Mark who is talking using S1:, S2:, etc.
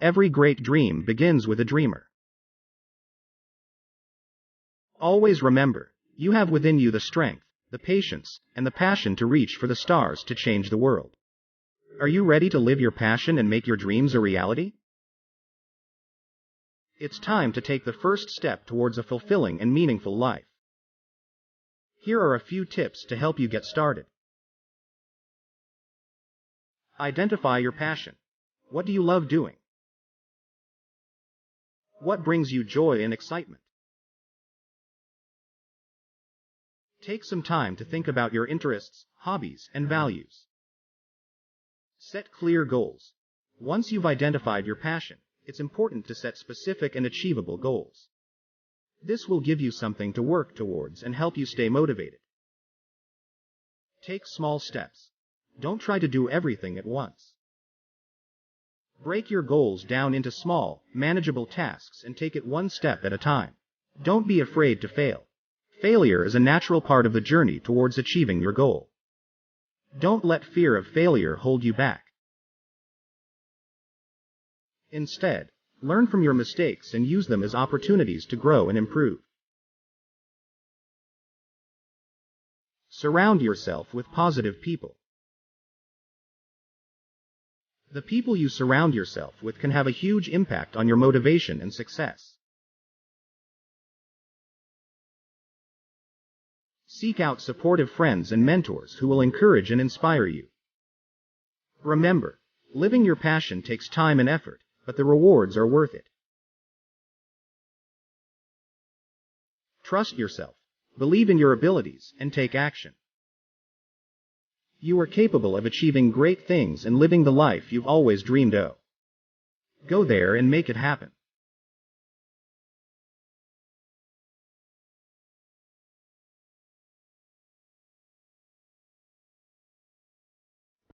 S1: Every great dream begins with a dreamer. Always remember, you have within you the strength, the patience, and the passion to reach for the stars to change the world. Are you ready to live your passion and make your dreams a reality? It's time to take the first step towards a fulfilling and meaningful life. Here are a few tips to help you get started. Identify your passion. What do you love doing? What brings you joy and excitement? Take some time to think about your interests, hobbies, and values. Set clear goals. Once you've identified your passion, it's important to set specific and achievable goals. This will give you something to work towards and help you stay motivated. Take small steps. Don't try to do everything at once. Break your goals down into small, manageable tasks and take it one step at a time. Don't be afraid to fail. Failure is a natural part of the journey towards achieving your goal. Don't let fear of failure hold you back. Instead, learn from your mistakes and use them as opportunities to grow and improve. Surround yourself with positive people. The people you surround yourself with can have a huge impact on your motivation and success. Seek out supportive friends and mentors who will encourage and inspire you. Remember, living your passion takes time and effort, but the rewards are worth it. Trust yourself, believe in your abilities, and take action. You are capable of achieving great things and living the life you've always dreamed of. Go there and make it happen.